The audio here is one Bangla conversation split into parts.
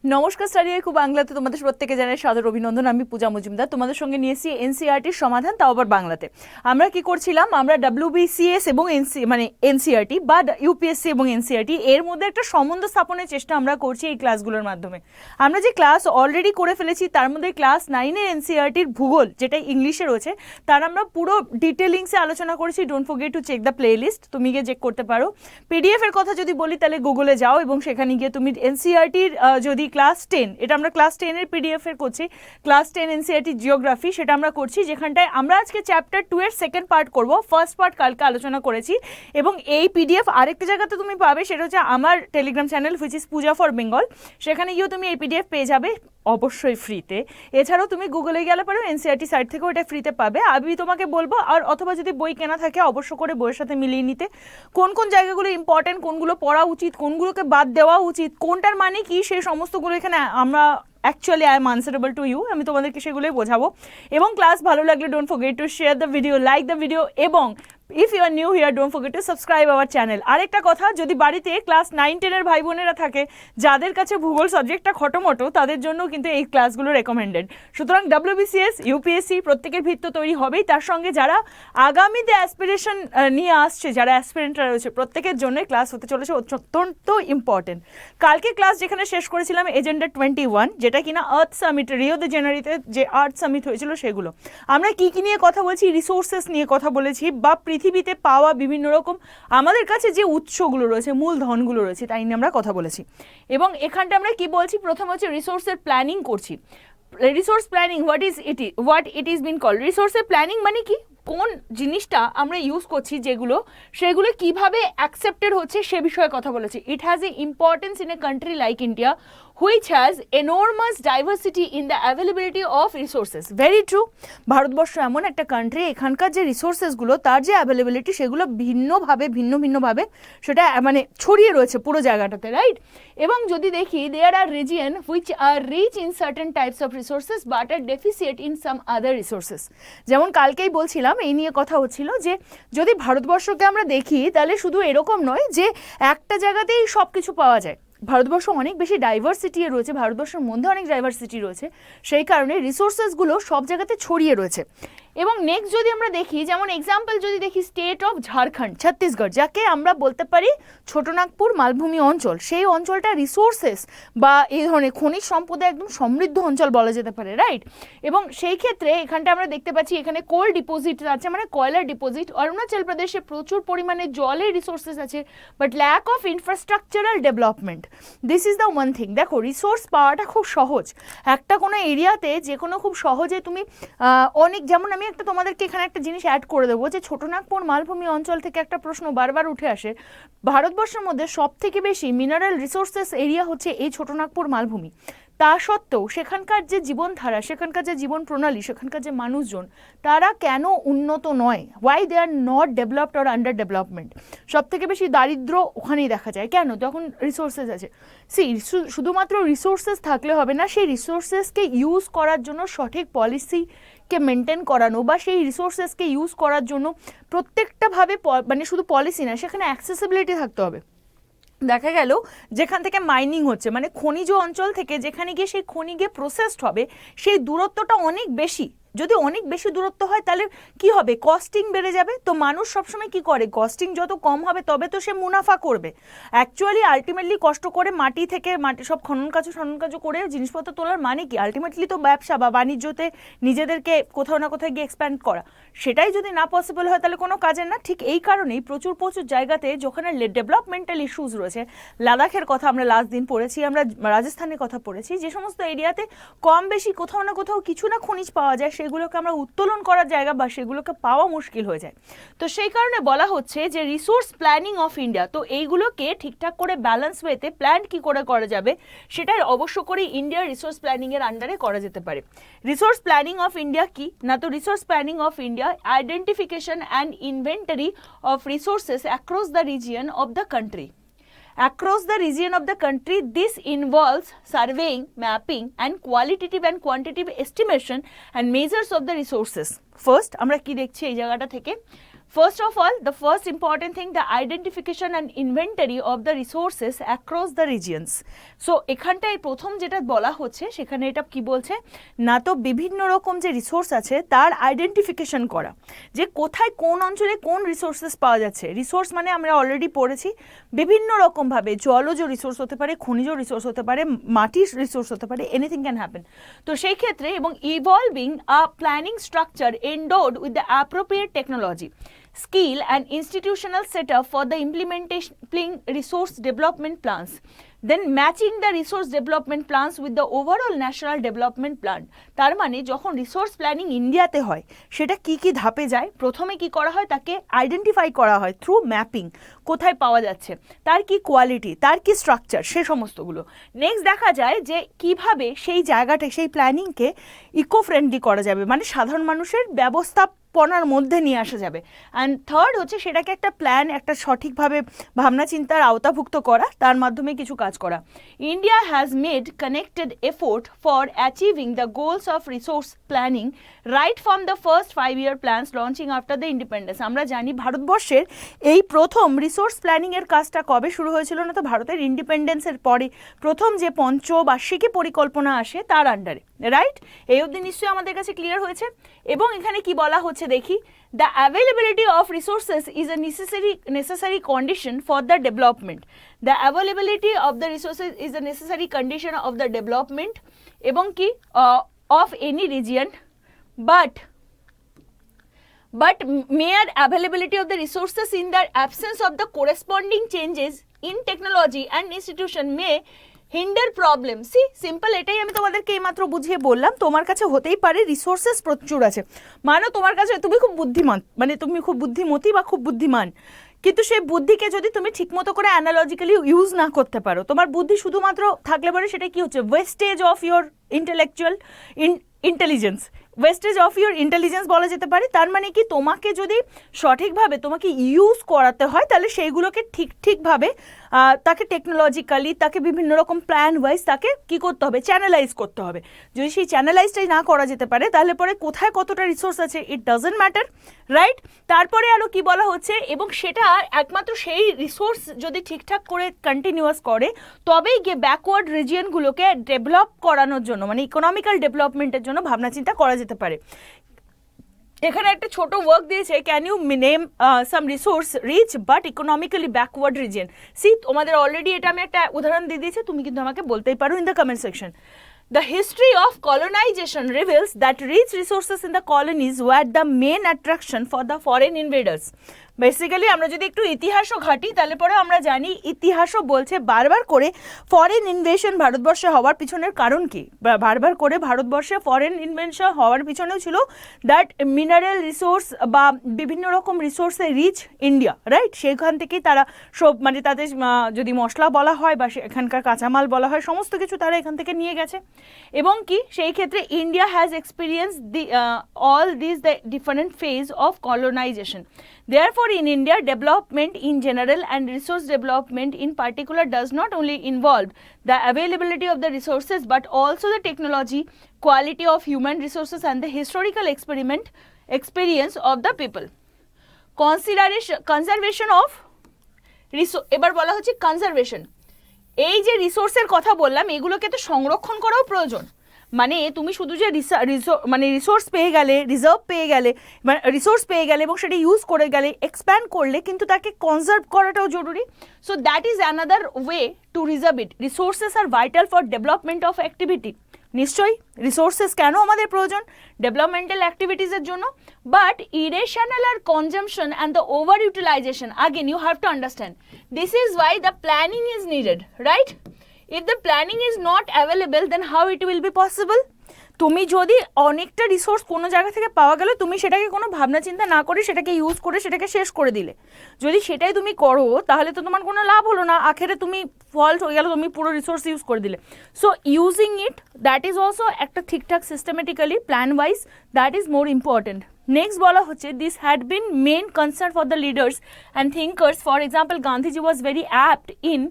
নমস্কার স্টাডিইQ বাংলাতে তোমাদের প্রত্যেকে জানাই সাদর অভিনন্দন। আমি পূজা মজুমদার তোমাদের সঙ্গে নিয়েছি এনসিইআরটির সমাধান, তাও আবার বাংলাতে। আমরা কি করছিলাম, আমরা WBCS এবং NCERT বা UPSC এবং NCERT এর মধ্যে একটা সম্বন্ধ স্থাপনের চেষ্টা আমরা করছি এই ক্লাসগুলোর মাধ্যমে। আমরা যে ক্লাস অলরেডি করে ফেলেছি তার মধ্যে ক্লাস 9-এর NCERTর ভূগোল, যেটা ইংলিশে রয়েছে, তার আমরা পুরো ডিটেলিংসে আলোচনা করেছি। Don't forget to check the play list, তুমি গিয়ে চেক করতে পারো। PDF এর কথা যদি বলি তাহলে গুগলে যাও এবং সেখানে গিয়ে তুমি NCERTর যদি ক্লাস 10, এটা আমরা ক্লাস 10-এর PDF এর করছি, ক্লাস 10 NCERT জিওগ্রাফি, সেটা আমরা করছি, যেখানটায় আমরা আজকে চ্যাপ্টার 2 এর সেকেন্ড পার্ট করব। ফার্স্ট পার্ট কালকে আলোচনা করেছি এবং এই PDF আরেকটা জায়গাতে তুমি পাবে, সেটা হচ্ছে আমার Telegram channel which is Puja for Bengal. সেখানে গিয়েও তুমি এই PDF পেয়ে যাবে, অবশ্যই ফ্রিতে। এছাড়াও তুমি গুগলে গেলে পারো, NCERT সাইট থেকেও এটা ফ্রিতে পাবে। আমি তোমাকে বলবো, আর অথবা যদি বই কেনা থাকে অবশ্য করে বইয়ের সাথে মিলিয়ে নিতে, কোন কোন জায়গাগুলো ইম্পর্টেন্ট, কোনগুলো পড়া উচিত, কোনগুলোকে বাদ দেওয়া উচিত, কোনটার মানে কি, সেই সমস্তগুলো এখানে আমরা actually I am answerable to you, আমি তোমাদেরকে সেগুলোই বোঝাবো। এবং ক্লাস ভালো লাগলে don't forget to share the video, like the video, এবং if you are new here don't forget to subscribe our channel. আরেকটা কথা, যদি বাড়িতে ক্লাস 9-10-এর ভাই বোনেরা থাকে যাদের কাছে ভূগোল সাবজেক্টটা খটোমটো, তাদের জন্য কিন্তু এই ক্লাসগুলো রেকমেন্ডেড। সুতরাং WBCS UPSC প্রত্যেকের ভিত্তি তৈরি হবেই, তার সঙ্গে যারা আগামীতে অ্যাসপিরেশন নিয়ে আসছে, যারা অ্যাসপিরেন্টরা রয়েছে, প্রত্যেকের জন্য ক্লাস হতে চলেছে অত্যন্ত ইম্পর্টেন্ট। কালকে ক্লাস যেখানে শেষ করেছিলাম এজেন্ডা 21, যেটা কিনা আর্থ সামিট, রিও দে জেনারিতে যে আর্থ সামিট হয়েছিল সেগুলো। আমরা কি কি নিয়ে কথা বলছি? রিসোর্সেস নিয়ে কথা বলেছি, বা পৃথিবীতে পাওয়া বিভিন্ন রকম আমাদের কাছে যে উৎসগুলো রয়েছে, মূলধনগুলো রয়েছে, তাই নিয়ে আমরা কথা বলেছি। এবং এখানটা আমরা কি বলছি, প্রথম হচ্ছে রিসোর্সের প্ল্যানিং করছি। Resource planning, what it is been called. রিসোর্সের প্ল্যানিং মানে কি, কোন জিনিসটা আমরা ইউজ করছি, সেগুলো কিভাবে অ্যাকসেপ্টেড হচ্ছে সে বিষয়ে কথা বলেছি। It has a importance in a country like India which has enormous diversity in the availability of resources. Very true. Bharatvarsha এমন একটা কান্ট্রি, এখানকার যে রিসোর্সেসগুলো, তার যে অ্যাভেলেবিলিটি, সেগুলো ভিন্নভাবে সেটা মানে ছড়িয়ে রয়েছে পুরো জায়গাটাতে, রাইট? এবং যদি দেখি, there are regions which are rich in certain types of resources but are deficient in some other resources. যেমন কালকেই বলছিলাম, এই নিয়ে কথা হচ্ছিল যে যদি ভারতবর্ষকে আমরা দেখি তাহলে শুধু এরকম নয় যে একটা জায়গাতেই সব কিছু পাওয়া যায়। ভারতবর্ষ অনেক বেশি ডাইভার্সিটি রয়েছে, ভারতবর্ষের মধ্যে অনেক ডাইভার্সিটি রয়েছে, সেই কারণে রিসোর্সেসগুলো সব জায়গাতে ছড়িয়ে রয়েছে। এবং নেক্সট যদি আমরা দেখি, যেমন এক্সাম্পল যদি দেখি, স্টেট অফ ঝাড়খণ্ড, ছত্তিশগড়, যাকে আমরা বলতে পারি ছোটনাগপুর মালভূমি অঞ্চল, সেই অঞ্চলটা রিসোর্সেস বা এই ধরনের খনিজ সম্পদে একদম সমৃদ্ধ অঞ্চল বলা যেতে পারে, রাইট? এবং সেই ক্ষেত্রে এখানটা আমরা দেখতে পাচ্ছি এখানে কোল ডিপোজিট আছে, মানে কয়লার ডিপোজিট। অরুণাচল প্রদেশে প্রচুর পরিমাণে জলের রিসোর্সেস আছে, but lack of infrastructural development, this is the one thing. দেখো, রিসোর্স পাওয়াটা খুব সহজ, একটা কোনো এরিয়াতে যে কোনো খুব সহজে তুমি অনেক, যেমন আমি একটা তোমাদেরকে এখানে একটা জিনিস অ্যাড করে দেবো, যে ছোটনাগপুর মালভূমি অঞ্চল থেকে একটা প্রশ্ন বারবার উঠে আসে। ভারতবর্ষের মধ্যে সব থেকে বেশি মিনারেল রিসোর্সেস এরিয়া হচ্ছে এই ছোটনাগপুর মালভূমি। তা সত্ত্বেও সেখানকার যে জীবনধারা, সেখানকার যে জীবন প্রণালী, সেখানকার যে মানুষজন, তারা কেন উন্নত নয়? Why they are not developed or under development? সব থেকে বেশি দারিদ্র ওখানেই দেখা যায়। কেন? যখন রিসোর্সেস আছে। শুধুমাত্র রিসোর্সেস থাকলে হবে না, সেই রিসোর্সেসকে ইউজ করার জন্য সঠিক পলিসিকে মেনটেন করানো, বা সেই রিসোর্সেসকে ইউজ করার জন্য প্রত্যেকটাভাবে, মানে শুধু পলিসি না, সেখানে অ্যাক্সেসিবিলিটি থাকতে হবে। দেখা গেল যেখান থেকে মাইনিং হচ্ছে, মানে খনিজ অঞ্চল থেকে যেখানে গিয়ে সেই খনি গিয়ে প্রসেসড হবে, সেই দূরত্বটা অনেক বেশি। যদি অনেক বেশি দূরত্ব হয় তাহলে কি হবে? কস্টিং বেড়ে যাবে। তো মানুষ সবসময় কি করে, কস্টিং যত কম হবে তবে তো সে মুনাফা করবে। অ্যাকচুয়ালি আলটিমেটলি কষ্ট করে মাটি সব খনন কাজ করে জিনিসপত্র তোলার মানে কি? আলটিমেটলি তো ব্যবসা বা বাণিজ্যতে নিজেদেরকে কোথাও না কোথাও গিয়ে এক্সপ্যান্ড করা। সেটাই যদি না পসিবল হয় তাহলে কোনো কাজের না। ঠিক এই কারণেই প্রচুর জায়গাতে যেখানে ডেভেলপমেন্টাল ইস্যুস রয়েছে, লাদাখের কথা আমরা লাস্ট দিন পড়েছি, আমরা রাজস্থানের কথা পড়েছি, যে সমস্ত এরিয়াতে কম বেশি কোথাও না কোথাও কিছু না খনিজ পাওয়া যায়, সেগুলোকে আমরা উত্তোলন করার জায়গা বা সেগুলোকে পাওয়া মুশকিল হয়ে যায়। তো সেই কারণে বলা হচ্ছে যে রিসোর্স প্ল্যানিং অফ ইন্ডিয়া, তো এইগুলোকে ঠিকঠাক করে ব্যালেন্স ওয়েতে প্ল্যান কি করে করা যাবে, সেটা অবশ্য করে ইন্ডিয়ার রিসোর্স প্ল্যানিং এর আন্ডারে করা যেতে পারে। রিসোর্স প্ল্যানিং অফ ইন্ডিয়া কি না, তো resource planning of India identification and inventory of resources across the region of the country. Across the region of the country, this involves surveying, mapping, and qualitative and quantitative estimation and measures of the resources. First, আমরা কি দেখছি এই জায়গাটা থেকে, First of all, the first important thing, the identification and inventory of the resources across the regions. So এখানটায় প্রথম যেটা বলা হচ্ছে সেখানে এটা কি বলছে না, তো বিভিন্ন রকম যে রিসোর্স আছে তার আইডেন্টিফিকেশন করা, যে কোথায় কোন অঞ্চলে কোন রিসোর্সেস পাওয়া যাচ্ছে। রিসোর্স মানে আমরা অলরেডি পড়েছি বিভিন্ন রকমভাবে, জলজ রিসোর্স হতে পারে, খনিজ রিসোর্স হতে পারে, মাটির রিসোর্স হতে পারে, এনিথিং ক্যান হ্যাপেন। তো সেই ক্ষেত্রে এবং evolving a planning structure এন্ডোড with the appropriate technology, skill and institutional setup for the implementing resource development plans, then matching the resource development plans with the overall national development plan. তার মানে যখন রিসোর্স প্ল্যানিং ইন্ডিয়াতে হয় সেটা কি কি ধাপে যায়, প্রথমে কি করা হয় তাকে আইডেন্টিফাই করা হয় থ্রু ম্যাপিং, কোথায় পাওয়া যাচ্ছে, তার কি কোয়ালিটি, তার কি স্ট্রাকচার, সে সমস্তগুলো। নেক্সট দেখা যায় যে কিভাবে সেই জায়গাটা, সেই প্ল্যানিংকে ইকো ফ্রেন্ডলি করা যাবে, মানে সাধারণ মানুষের ব্যবস্থাপনার মধ্যে নিয়ে আসা যাবে। অ্যান্ড থার্ড হচ্ছে সেটাকে একটা প্ল্যান, একটা সঠিকভাবে ভাবনা চিন্তার আওতাভুক্ত করা, তার মাধ্যমে কিছু কাজ করা। India has made connected effort for achieving the goals of resource planning right from the first 5-year plans launching after the independence. আমরা জানি ভারতবর্ষের এই প্রথম রিসোর্স প্ল্যানিংয়ের কাজটা কবে শুরু হয়েছিল না, তো ভারতের ইন্ডিপেন্ডেন্সের পরে প্রথম যে পঞ্চবার্ষিকী পরিকল্পনা আসে তার আন্ডারে, রাইট? এই অবধি নিশ্চয়ই আমাদের কাছে ক্লিয়ার হয়েছে। এবং এখানে কি বলা হচ্ছে দেখি, the availability of resources is a necessary condition for the development. The availability of the resources is a necessary condition of the development এবং কি of any region, but mere availability of the resources in the absence of the corresponding changes in technology and institution may hinder problem. See simple, এটাই আমি তোমাদেরকে এইমাত্র বুঝিয়ে বললাম। তোমার কাছে হতেই পারে রিসোর্সেস প্রচুর আছে, মানে তোমার কাছে তুমি খুব বুদ্ধিমান, মানে তুমি খুব বুদ্ধিমতী বা খুব বুদ্ধিমান, কিন্তু সেই বুদ্ধিকে যদি তুমি ঠিকমতো করে অ্যানালজিক্যালি ইউজ না করতে পারো, তোমার বুদ্ধি শুধুমাত্র থাকলে পরে সেটা কি হচ্ছে, wastage of your intellectual intelligence, wastage of your intelligence বলা যেতে পারে। তার মানে কি তোমাকে যদি সঠিকভাবে তোমাকে ইউজ করাতে হয় তাহলে সেইগুলোকে ঠিকভাবে তাকে টেকনোলজিক্যালি, তাকে বিভিন্ন রকম প্ল্যান ওয়াইজ তাকে কি করতে হবে, চ্যানেলাইজ করতে হবে। যদি সেই চ্যানেলাইজটাই না করা যেতে পারে তাহলে পরে কোথায় কতটা রিসোর্স আছে ইট ডাজন্ট ম্যাটার, রাইট? তারপরে আরও কি বলা হচ্ছে, এবং সেটা একমাত্র সেই রিসোর্স যদি ঠিকঠাক করে কন্টিনিউয়াস করে তবেই গিয়ে ব্যাকওয়ার্ড রিজিয়নগুলোকে ডেভেলপ করানোর জন্য, মানে ইকোনমিক্যাল ডেভেলপমেন্টের জন্য ভাবনা চিন্তা করা যেতে পারে। এখানে একটা ছোট ওয়ার্ক দিয়েছে, can you name some resource rich but economically backward region. See তোমাদের অলরেডি এটা আমি একটা উদাহরণ দিয়ে দিয়েছি, তুমি কিন্তু আমাকে বলতেই পারো in the comment section. The history of colonization reveals that rich resources in the colonies were the main attraction for the foreign invaders. Basically আমরা যদি একটু ইতিহাসও ঘাঁটি তাহলে পরে আমরা জানি, ইতিহাসও বলছে বারবার করে ফরেন ইনভেশন ভারতবর্ষে হওয়ার পিছনের কারণ কি, বারবার করে ভারতবর্ষে ফরেন ইনভেশন হওয়ার পিছনেও ছিল দ্যাট মিনারেল রিসোর্স বা বিভিন্ন রকম রিসোর্সে রিচ ইন্ডিয়া, রাইট? সেখান থেকেই তারা সব, মানে তাদের যদি মশলা বলা হয় বা এখানকার কাঁচামাল বলা হয়, সমস্ত কিছু তারা এখান থেকে নিয়ে গেছে। এবং কি সেই ক্ষেত্রে India has experience all these the different phase of colonization. Therefore, in India, development in general and resource development in particular does not only involve the availability of the resources but also the technology, quality of human resources and the historical experience of the people. Conservation of resource, এবার বলা হচ্ছে কনজারভেশন। এই যে রিসোর্সের কথা বললাম এগুলোকে তো সংরক্ষণ করাও প্রয়োজন। মানে তুমি শুধু যে রিসোর্স পেয়ে গেলে, রিজার্ভ পেয়ে গেলে, মানে রিসোর্স পেয়ে গেলে এবং সেটা ইউজ করে গেলে, এক্সপ্যান্ড করলে, কিন্তু তাকে কনজার্ভ করাটাও জরুরি। So that is another way to reserve it. Resources are vital for development of activity. নিশ্চয়ই রিসোর্সেস কেন আমাদের প্রয়োজন, ডেভেলপমেন্টাল অ্যাক্টিভিটিসের জন্য, বাট ইরেশনাল আর consumption and the over utilization, again you have to understand this is why the planning is needed, right? If the planning is not available, then how it will be possible? তুমি যদি অনেকটা রিসোর্স কোনো জায়গা থেকে পাওয়া গেল, তুমি সেটাকে কোনো ভাবনা চিন্তা না করে সেটাকে ইউজ করে সেটাকে শেষ করে দিলে, যদি সেটাই তুমি করো তাহলে তো তোমার কোনো লাভ হলো না, আখেরে তুমি ফল্ট হয়ে গেল, তুমি পুরো রিসোর্স ইউজ করে দিলে। So using it, that is also একটা ঠিকঠাক systematically plan wise, that is more important. Next বলা হচ্ছে, this had been main concern for the leaders and thinkers. For example, Gandhiji was very apt in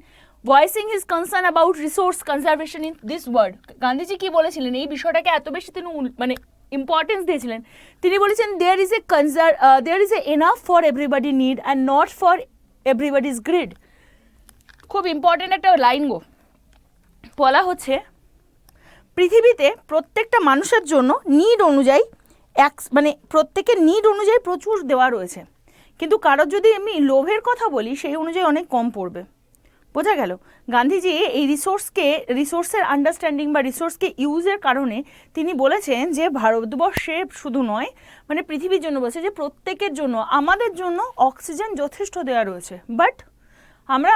voicing his concern about resource conservation in this word. Gandhiji কি বলেছিলেন, এই বিষয়টাকে এত বেশি তিনি মানে ইম্পর্টেন্স দিয়েছিলেন, তিনি বলেছেন there is a enough for everybody need and not for everybody's greed. খুব ইম্পর্টেন্ট একটা লাইন গো, বলা হচ্ছে পৃথিবীতে প্রত্যেকটা মানুষের জন্য নিড অনুযায়ী মানে প্রত্যেকের নিড অনুযায়ী প্রচুর দেওয়া রয়েছে, কিন্তু কারোর যদি আমি লোভের কথা বলি সেই অনুযায়ী অনেক কম পড়বে। বোঝা গেল? গান্ধীজি এই রিসোর্সের আন্ডারস্ট্যান্ডিং বা রিসোর্সকে ইউজের কারণে তিনি বলেছেন যে ভারতবর্ষে শুধু নয়, মানে পৃথিবীর জন্য বলছে যে প্রত্যেকের জন্য, আমাদের জন্য অক্সিজেন যথেষ্ট দেওয়া রয়েছে, বাট আমরা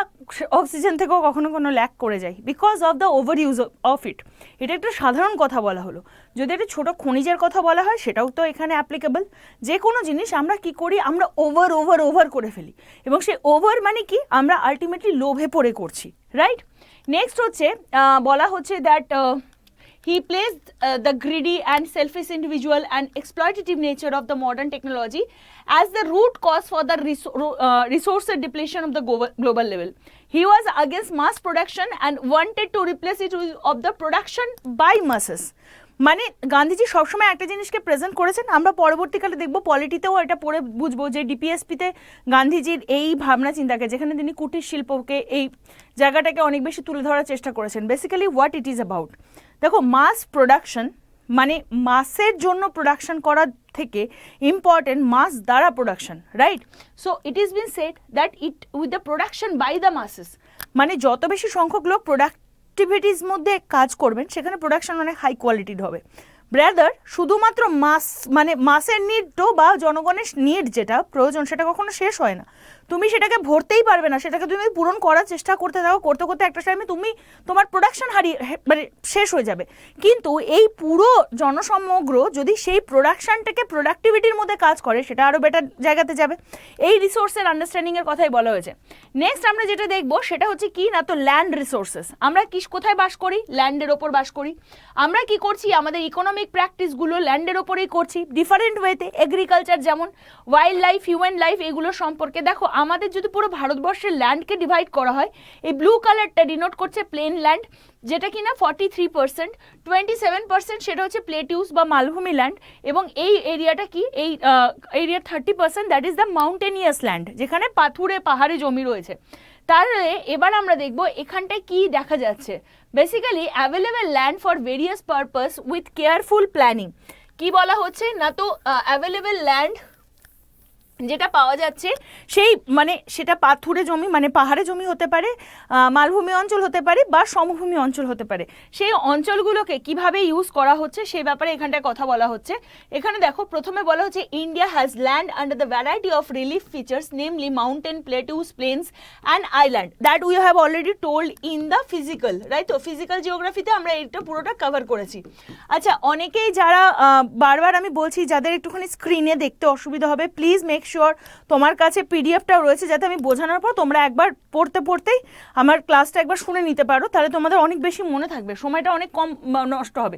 অক্সিজেন থেকেও কখনো কোনো ল্যাক করে যাই because of the over use of it. এটা একটা সাধারণ কথা বলা হলো। যদি একটা ছোটো খনিজের কথা বলা হয় সেটাও তো এখানে অ্যাপ্লিকেবল। যে কোনো জিনিস আমরা কি করি, আমরা ওভার করে ফেলি, এবং সেই ওভার মানে কি, আমরা আলটিমেটলি লোভে পড়ে করছি, রাইট? নেক্সট হচ্ছে বলা হচ্ছে that he placed the greedy and selfish individual and exploitative nature of the modern technology as the root cause for the resource depletion of the global level. He was against mass production and wanted to replace it with of the production by masses. মানে গান্ধীজি সবসময় একটা জিনিসকে প্রেজেন্ট করেছেন, আমরা পরবর্তীকালে দেখব পলিটিতেও এটা পড়ে বুঝবো যে ডিপিএসপিতে গান্ধীজির এই ভাবনা চিন্তাকে, যেখানে তিনি কুটির শিল্পকে এই জায়গাটাকে অনেক বেশি তুলে ধরার চেষ্টা করেছেন। Basically what it is about, দেখো মাস প্রোডাকশন মানে মাসের জন্য প্রোডাকশন করার থেকে ইম্পর্টেন্ট মাস দ্বারা production, right? So it is been said that it with the production by the masses, মানে যত বেশি সংখ্যক লোক অ্যাক্টিভিটিস মধ্যে কাজ করবেন সেখানে প্রোডাকশন অনেক হাই কোয়ালিটির হবে। ব্রাদার শুধুমাত্র মানে মাসের নিডও বা জনগণের নিড যেটা প্রয়োজন সেটা কখনো শেষ হয় না, তুমি সেটাকে ভরতেই পারবে না, সেটাকে তুমি পূরণ করার চেষ্টা করতে থাকো, করতে করতে একটা টাইমে তোমার প্রোডাকশন মানে শেষ হয়ে যাবে। কিন্তু এই পুরো জনসমগ্র যদি সেই প্রোডাকশনটাকে প্রোডাক্টিভিটির মধ্যে কাজ করে সেটা আরও বেটার জায়গাতে যাবে। এই রিসোর্সের আন্ডারস্ট্যান্ডিংয়ের কথাই বলা হয়েছে। নেক্সট আমরা যেটা দেখবো সেটা হচ্ছে কি না, তো ল্যান্ড রিসোর্সেস। আমরা কোথায় বাস করি? ল্যান্ডের ওপর বাস করি। আমরা কি করছি, আমাদের ইকোনমিক প্র্যাকটিসগুলো ল্যান্ডের ওপরেই করছি, ডিফারেন্ট ওয়েতে। এগ্রিকালচার যেমন, ওয়াইল্ড লাইফ, হিউম্যান লাইফ, এগুলো সম্পর্কে দেখো আমাদের যদি পুরো ভারতবর্ষের ল্যান্ডকে ডিভাইড করা হয়, এই ব্লু কালারটা ডিনোট করছে প্লেন ল্যান্ড, যেটা কিনা 43%, 27% সেটা হচ্ছে প্লেটিউস বা মালভূমি ল্যান্ড, এবং এই এরিয়াটা কি, এই area 30% that is the mountainous land, যেখানে পাহাড়ে জমি রয়েছে। তাহলে এবার আমরা দেখব এখানটায় কি দেখা যাচ্ছে। Basically available land for various purpose with careful planning. কি বলা হচ্ছে না, তো অ্যাভেলেবেল ল্যান্ড যেটা পাওয়া যাচ্ছে সেই মানে সেটা পাথুরে জমি মানে পাহাড়ে জমি হতে পারে, মালভূমি অঞ্চল হতে পারে বা সমভূমি অঞ্চল হতে পারে, সেই অঞ্চলগুলোকে কিভাবে ইউজ করা হচ্ছে সেই ব্যাপারে এখানটায় কথা বলা হচ্ছে। এখানে দেখো প্রথমে বলা হচ্ছে India has land under the variety of relief features namely mountain, plateaus, plains and island that we have already told in the physical, right? তো ফিজিক্যাল জিওগ্রাফিতে আমরা এইটা পুরোটা কভার করেছি। আচ্ছা, অনেকেই যারা বারবার আমি বলছি যাদের একটুখানি স্ক্রিনে দেখতে অসুবিধা হবে, প্লিজ মেক শিওর তোমার কাছে পিডিএফটাও রয়েছে, যাতে আমি বোঝানোর পর তোমরা একবার পড়তেই আমার ক্লাসটা একবার শুনে নিতে পারো, তাহলে তোমাদের অনেক বেশি মনে থাকবে, সময়টা অনেক কম নষ্ট হবে।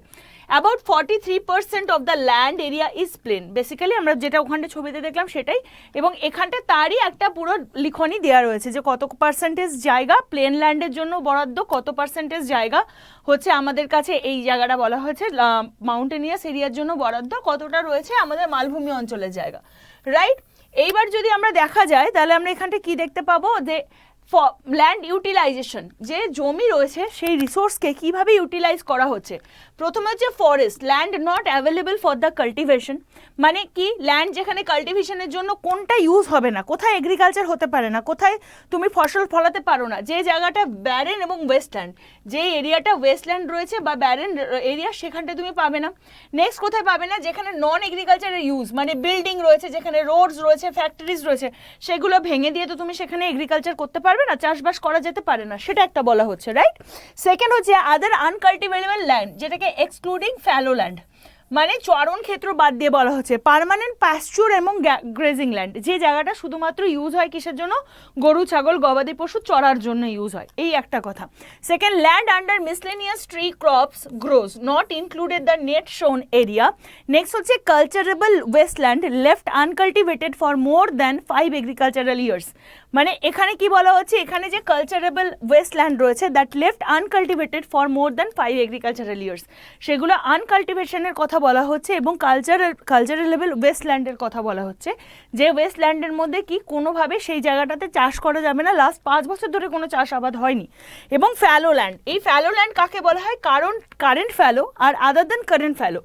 About 43% of the land area is plain. Basically আমরা যেটা ওখানটা ছবিতে দেখলাম সেটাই, এবং এখানটা তারই একটা পুরো লিখনই দেওয়া রয়েছে যে কত পার্সেন্টেজ জায়গা প্লেন ল্যান্ডের জন্য বরাদ্দ, কত পার্সেন্টেজ জায়গা হচ্ছে আমাদের কাছে এই জায়গাটা বলা হয়েছে মাউন্টেনিয়াস এরিয়ার জন্য বরাদ্দ, কতটা রয়েছে আমাদের মালভূমি অঞ্চলের জায়গা, রাইট? এইবার যদি আমরা দেখা যায় তাহলে আমরা এখানটা কি দেখতে পাবো যে ল্যান্ড ইউটিলাইজেশন, যে জমি রয়েছে সেই রিসোর্সকে কিভাবে ইউটিলাইজ করা হচ্ছে। প্রথমে হচ্ছে forest land not available for the cultivation, মানে কি ল্যান্ড যেখানে কাল্টিভেশনের জন্য কোনটা ইউজ হবে না, কোথায় এগ্রিকালচার হতে পারে না, কোথায় তুমি ফসল ফলাতে পারো না, যে জায়গাটা ব্যারেন এবং ওয়েস্টল্যান্ড, যে এরিয়াটা ওয়েস্টল্যান্ড রয়েছে বা ব্যারেন এরিয়া সেখানটা তুমি পাবে না। নেক্সট কোথায় পাবে না, যেখানে নন এগ্রিকালচারের ইউজ মানে বিল্ডিং রয়েছে, যেখানে রোডস রয়েছে, ফ্যাক্টরিজ রয়েছে, সেগুলো ভেঙে দিয়ে তো তুমি সেখানে এগ্রিকালচার করতে পারবে না, চাষবাস করা যেতে পারে না, সেটা একটা বলা হচ্ছে, রাইট? সেকেন্ড হচ্ছে আদার আনকাল্টিভেবল ল্যান্ড, যেটাকে এক্সক্লুডিং ফ্যালো ল্যান্ড, মানে চরণ ক্ষেত্র বাদ দিয়ে বলা হচ্ছে পার্মানেন্ট পাস্চুর এবং গ্রেজিং ল্যান্ড, যে জায়গাটা শুধুমাত্র ইউজ হয় কিসের জন্য, গরু ছাগল গবাদি পশু চড়ার জন্য ইউজ হয়, এই একটা কথা। Second, land under miscellaneous tree crops grows not included the net sown area. Next হচ্ছে culturable wasteland left uncultivated for more than 5 agricultural years, মানে এখানে কি বলা হচ্ছে, এখানে যে কালচারেবল ওয়েস্টল্যান্ড রয়েছে that left uncultivated for more than 5 agricultural years, সেগুলো আনকাল্টিভেশনের কথা বলা হচ্ছে, এবং কালচারেবল ওয়েস্টল্যান্ডের কথা বলা হচ্ছে, যে ওয়েস্টল্যান্ডের মধ্যে কি কোনোভাবে সেই জায়গাটাতে চাষ করা যাবে না, লাস্ট 5 বছর ধরে কোনো চাষাবাদ হয়নি। এবং ফ্যালো ল্যান্ড, এই ফ্যালো ল্যান্ড কাকে বলা হয়, কারণ কারেন্ট ফ্যালো আর other than current fallow.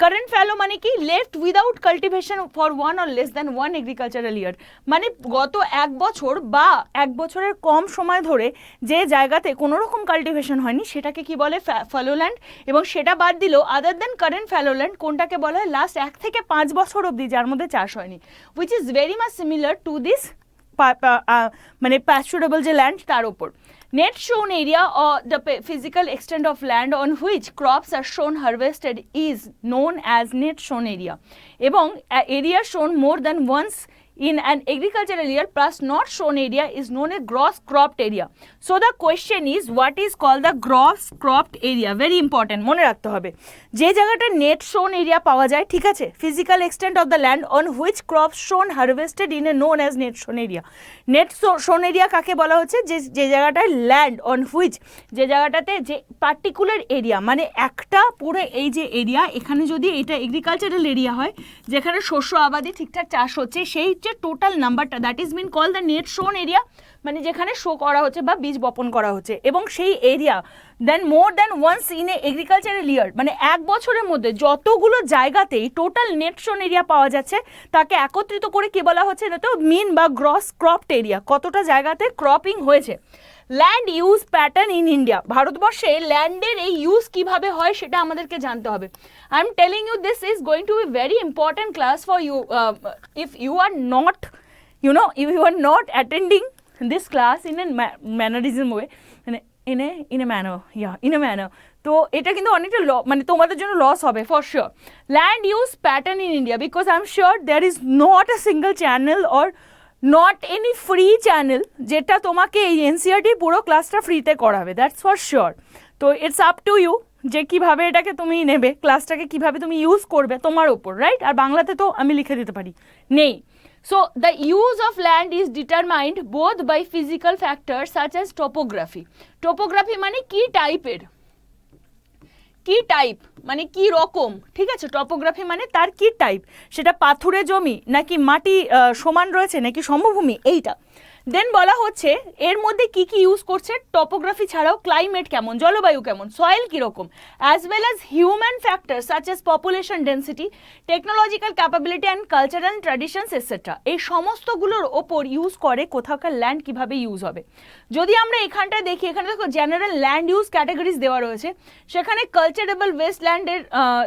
Current fallow মানে কি, left without cultivation for 1 or less than 1 agricultural year, মানে গত 1 বছর বা 1 বছরের কম সময় ধরে যে জায়গাতে কোনো রকম কাল্টিভেশন হয়নি সেটাকে কি বলে, ফ্যালো ল্যান্ড। এবং সেটা বাদ দিলেও আদার দেন কারেন্ট ফ্যালো ল্যান্ড কোনটাকে বলা হয়, লাস্ট 1 থেকে 5 বছর অবধি যার মধ্যে চাষ হয়নি, which is very much similar to this মানে প্যাস্টুরেবল যে ল্যান্ড তার ওপর। Net shown area or the physical extent of land on which crops are shown harvested is known as net shown area. এবং area shown more than once in an agricultural year plus not shown area is known as gross cropped area. So the question is, what is called the gross cropped area? Very important, মনে রাখতে হবে। যে জায়গাটা net shown area পাওয়া যায়, ঠিক আছে, physical extent of the land on which crops shown harvested in a known as net shown area. Net shown area কাকে বলা হচ্ছে, যে জায়গাটায় land on which, যে জায়গাটাতে যে পার্টিকুলার এরিয়া, মানে একটা পুরো এই যে এরিয়া, এখানে যদি এটা এগ্রিকালচারাল এরিয়া হয় যেখানে শস্য আবাদি ঠিকঠাক চাষ হচ্ছে, সেই যে টোটাল নাম্বারটা, that is mean call the net sown area, মানে যেখানে শো করা হচ্ছে বা বীজ বপন করা হচ্ছে, এবং সেই area then more than once in a agricultural year, মানে 1 বছরের মধ্যে যতগুলো জায়গাতেই টোটাল নেট শোন এরিয়া পাওয়া যাচ্ছে তাকে একত্রিত করে কি বলা হচ্ছে, না তো মিন বা গ্রস ক্রপড এরিয়া, কতটা জায়গাতে ক্রপিং হয়েছে। Land use pattern in India, ভারতবর্ষে ল্যান্ডের এই ইউজ কিভাবে হয় সেটা আমাদেরকে জানতে হবে। I am telling you this is going to be very important class for you if you are not, if you are not attending this class in a mannerism way, in a manner, তো এটা কিন্তু অনেকটা মানে তোমাদের জন্য লস হবে for sure. Land use pattern in India, because I am sure there is not a single channel or not any free channel যেটা তোমাকে এই এনসিইআরটি পুরো ক্লাসটা ফ্রিতে করাবে, দ্যাটস ফর শিওর। তো ইটস আপ টু ইউ যে কীভাবে এটাকে তুমি নেবে, ক্লাসটাকে কীভাবে তুমি ইউজ করবে তোমার ওপর, রাইট। আর বাংলাতে তো আমি লিখে দিতে পারি, নেই। So the use of land is determined both by physical factors such as topography. Topography মানে কি টাইপের, কি টাইপ মানে কি রকম, ঠিক আছে। টপোগ্রাফি মানে তার কি টাইপ, সেটা পাথুরে জমি নাকি মাটি সমান রয়েছে নাকি সমভূমি, এইটা। দেন বলা হচ্ছে এর মধ্যে কি কি ইউজ করছে, টপোগ্রাফি ছাড়াও ক্লাইমেট কেমন, জলবায়ু কেমন, সয়েল কীরকম, as well as human factor such as population density, technological capability and cultural traditions etcetera, এই সমস্তগুলোর ওপর ইউজ করে কোথাকার ল্যান্ড কিভাবে ইউজ হবে। যদি আমরা এখানটায় দেখি, এখানে দেখো জেনারেল ল্যান্ড ইউজ ক্যাটাগরিজ দেওয়া রয়েছে, সেখানে কালচারেবল ওয়েস্টল্যান্ডের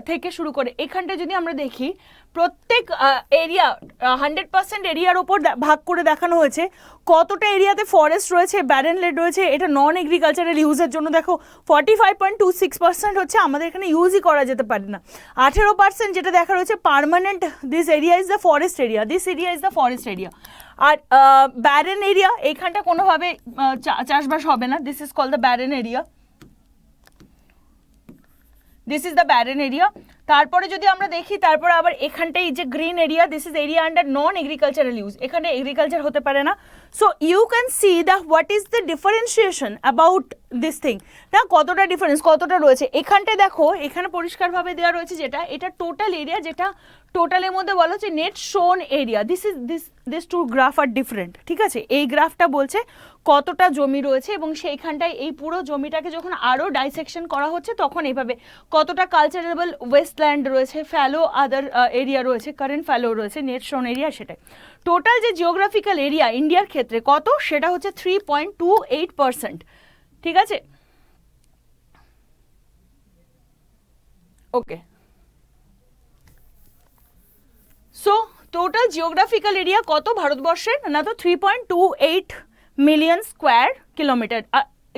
থেকে শুরু করে এখানটায় যদি আমরা দেখি প্রত্যেক এরিয়া 100% এরিয়ার ওপর ভাগ করে দেখানো হয়েছে, কতটা এরিয়াতে ফরেস্ট রয়েছে, ব্যারেন ল্যান্ড রয়েছে, এটা নন এগ্রিকালচারাল ইউজের জন্য দেখো 45.26% হচ্ছে আমাদের এখানে ইউজই করা যেতে পারে না, 18% যেটা দেখা রয়েছে permanent, this area is the forest area, this area is the forest area. আর ব্যারেন এরিয়া, এইখানটা কোনোভাবে চাষবাস হবে না, this is call the barren area, this is the barren area. তারপরে যদি আমরা দেখি, তারপরে আবার এখানটাই যে green area, this is area under non agricultural use, এখানে এগ্রিকালচার হতে পারে না। So you can see the what is the differentiation about this thing, না কতটা ডিফারেন্স কতটা রয়েছে। এখানটায় দেখো, এখানে পরিষ্কারভাবে দেওয়া রয়েছে যেটা, এটা টোটাল এরিয়া, যেটা টোটালের মধ্যে বলা হচ্ছে net sown area, this two graph are different, ঠিক আছে। এই গ্রাফটা বলছে কতটা জমি রয়েছে, এবং সেইখানটায় এই পুরো জমিটাকে যখন আরও ডাইসেকশন করা হচ্ছে তখন এইভাবে কতটা কালচারেবল ওয়েস্টল্যান্ড রয়েছে, ফ্যালো আদার এরিয়া রয়েছে, কারেন্ট ফ্যালো রয়েছে, নেট শোন এরিয়া, সেটাই। টোটাল যে জিওগ্রাফিক্যাল এরিয়া ইন্ডিয়ার ক্ষেত্রে কত, সেটা হচ্ছে 3.28%, ঠিক আছে। ওকে, সো টোটাল জিওগ্রাফিক্যাল এরিয়া কত ভারতবর্ষের, না তো 3.28 million square kilometre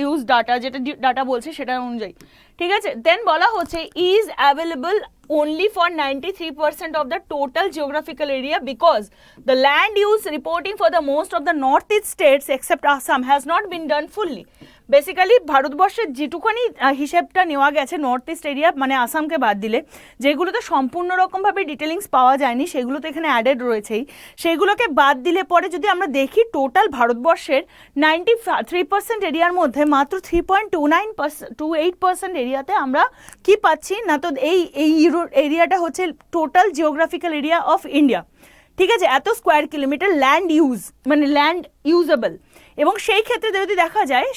use data, যেটা ডাটা বলছে সেটা অনুযায়ী, ঠিক আছে। দেন বলা হচ্ছে is available only for 93% of the total geographical area because the land use reporting for the most of the northeast states except Assam has not been done fully. Basically ভারতবর্ষের যেটুখানি হিসেবটা নেওয়া গেছে নর্থ ইস্ট এরিয়া মানে আসামকে বাদ দিলে, যেগুলোতে সম্পূর্ণ রকমভাবে ডিটেলিংস পাওয়া যায়নি সেগুলো তো এখানে অ্যাডেড রয়েছেই, সেইগুলোকে বাদ দিলে পরে যদি আমরা দেখি টোটাল ভারতবর্ষের 93% এরিয়ার মধ্যে মাত্র 3.28% এরিয়াতে আমরা কি পাচ্ছি না, তো এই এরিয়াটা হচ্ছে total geographical area of India, ঠিক আছে, এত স্কোয়ার কিলোমিটার ল্যান্ড ইউজ মানে ল্যান্ড ইউজেবল। এবং সেই ক্ষেত্রে যদি দেখা যায়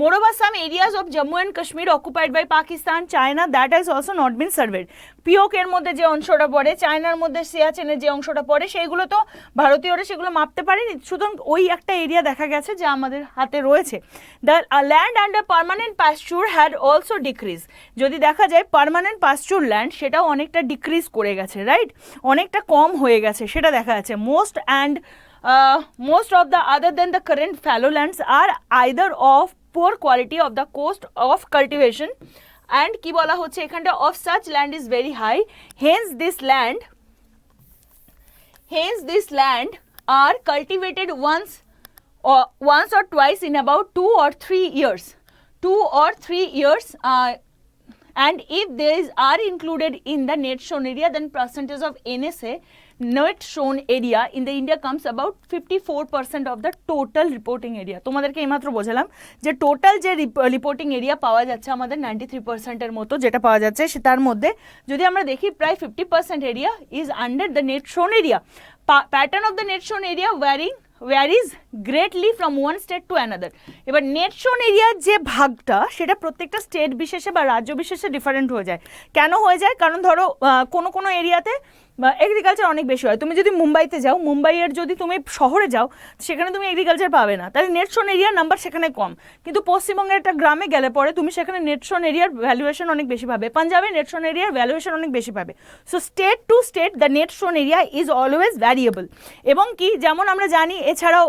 moreover some areas of Jammu and Kashmir occupied by Pakistan, China, that has also not been surveyed. পিওকের মধ্যে যে অংশটা পড়ে, চায়নার মধ্যে সিয়াচেনের যে অংশটা পড়ে, সেইগুলো তো ভারতীয়রা সেগুলো মাপতে পারেনি, সুতরাং ওই একটা এরিয়া দেখা গেছে যা আমাদের হাতে রয়েছে। The land under permanent pasture had also decrease, যদি দেখা যায় পার্মানেন্ট পাস্চুর ল্যান্ড সেটাও অনেকটা ডিক্রিজ করে গেছে, রাইট, অনেকটা কম হয়ে গেছে সেটা দেখা যাচ্ছে। Most of the other than the current fallow lands are either of poor quality of the cost of cultivation and কি বলা হচ্ছে এখানটা of such land is very high, hence this land are cultivated once or twice in about 2 or 3 years, and if these are included in the net shown area, then percentage of NSA net shown area in the India comes about 54% of the total reporting area. তোমাদেরকে এইমাত্র বোঝালাম যে টোটাল যে রিপোর্টিং এরিয়া পাওয়া যাচ্ছে আমাদের 93% এর মতো যেটা পাওয়া যাচ্ছে, সেটার মধ্যে যদি আমরা দেখি প্রায় 50% area is under the net sown area. Pattern of the net sown area varies greatly from one state to another. এবার নেট শোন এরিয়ার যে ভাগটা সেটা প্রত্যেকটা স্টেট বিশেষে বা রাজ্য বিশেষে ডিফারেন্ট হয়ে যায়। কেন হয়ে যায়? কারণ ধরো কোনো এরিয়াতে এগ্রিকালচার অনেক বেশি হয়, তুমি যদি মুম্বাইতে যাও, মুম্বাইয়ের যদি তুমি শহরে যাও সেখানে তুমি এগ্রিকালচার পাবে না, তাহলে নেট শোন এরিয়ার নাম্বার সেখানে কম। কিন্তু পশ্চিমবঙ্গের একটা গ্রামে গেলে পরে তুমি সেখানে নেট শোন এরিয়ার ভ্যালুয়েশন অনেক বেশি পাবে, পাঞ্জাবে নেট শোন এরিয়ার ভ্যালুয়েশন অনেক বেশি পাবে। So state to state the net sown area is always variable. এবং কি যেমন আমরা জানি এছাড়াও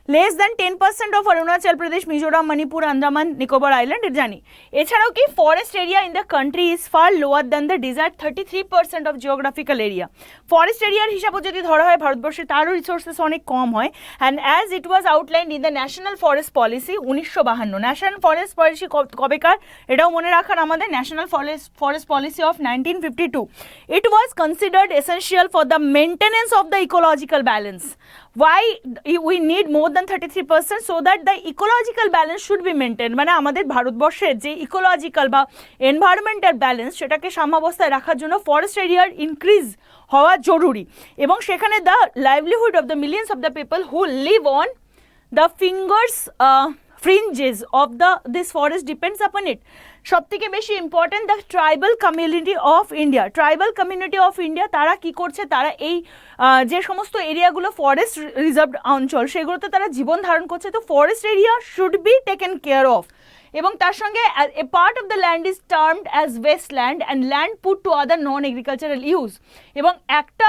less than 10% of Arunachal Pradesh, Mizoram, Manipur, Andaman, Nicobar Island এর জানি। এছাড়াও কি forest area in the country is far lower than the desired 33% of geographical area. Forest এরিয়ার হিসাবে যদি ধরা হয় ভারতবর্ষে তারও রিসোর্সেস অনেক কম হয়। And as it was outlined in the national forest policy 1952, national forest policy কবেকার এটাও মনে রাখার আমাদের, national forest policy of 1952, it was considered essential for the maintenance of the ecological balance. Why we need more than 33%? So that the ecological balance should be maintained, মানে আমাদের ভারতবর্ষের যে ইকোলজিক্যাল বা এনভায়রনমেন্টাল ব্যালেন্স সেটাকে সাম্যাবস্থায় রাখার জন্য ফরেস্ট এরিয়ার ইনক্রিজ হওয়া জরুরি। এবং সেখানে the livelihood of the millions of the people who leave on the fringes of this forest depends upon it. সব থেকে বেশি important the tribal community of India. Tribal community of India তারা কি করছে, তারা এই যে সমস্ত এরিয়াগুলো ফরেস্ট রিজার্ভ অঞ্চল সেগুলোতে তারা জীবন ধারণ করছে। তো forest area should be taken care of. এবং তার সঙ্গে a part of the land is termed as wasteland and land put to other non agricultural use. এবং একটা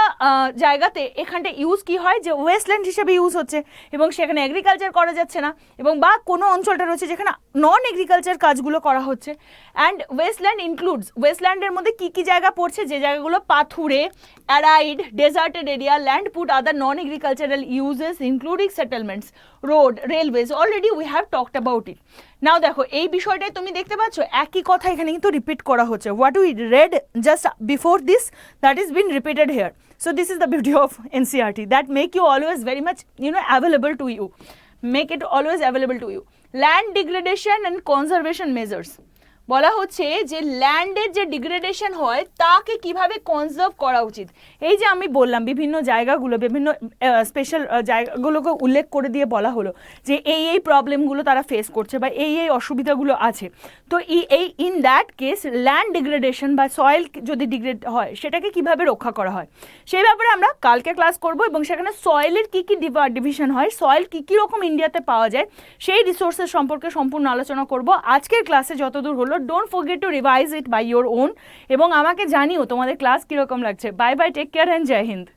জায়গাতে এখানটা ইউজ কি হয় যে ওয়েস্টল্যান্ড হিসেবে ইউজ হচ্ছে এবং সেখানে এগ্রিকালচার করা যাচ্ছে না, এবং বা কোনো অঞ্চলটা রয়েছে যেখানে নন এগ্রিকালচার কাজগুলো করা হচ্ছে। অ্যান্ড ওয়েস্টল্যান্ড ইনক্লুডস, ওয়েস্টল্যান্ডের মধ্যে কী কী জায়গা পড়ছে, যে জায়গাগুলো পাথুরে, arid, deserted area, land put other non agricultural uses including settlements, road, railways, already we have talked about it. Now দেখো এই বিষয়টাই তুমি দেখতে পাচ্ছ একই কথা এখানে কিন্তু রিপিট করা হচ্ছে। What we read just before this, that is been repeated here. So this is the beauty of NCERT, that make you always very much available to you, make it always available to you. Land degradation and conservation measures, বলা হচ্ছে যে ল্যান্ডের যে ডিগ্রেডেশন হয় তাকে কিভাবে কনজার্ভ করা উচিত। এই যে আমি বললাম বিভিন্ন জায়গাগুলো, বিভিন্ন স্পেশাল জায়গাগুলোকে উল্লেখ করে দিয়ে বলা হলো যে এই প্রবলেমগুলো তারা ফেস করছে বা এই অসুবিধাগুলো আছে। তো এই in that case land degradation বা সয়েল যদি ডিগ্রেড হয় সেটাকে কিভাবে রক্ষা করা হয় সেই ব্যাপারে আমরা কালকে ক্লাস করব, এবং সেখানে সয়েলের কী কী ডিভিশন হয়, সয়েল কী রকম ইন্ডিয়াতে পাওয়া যায় সেই রিসোর্সেস সম্পর্কে সম্পূর্ণ আলোচনা করব আজকের ক্লাসে যতদূর হলো। Don't forget to revise it by your own, এবং আমাকে জানিও তোমাদের ক্লাস কীরকম লাগছে। Bye bye, take care and Jai Hind.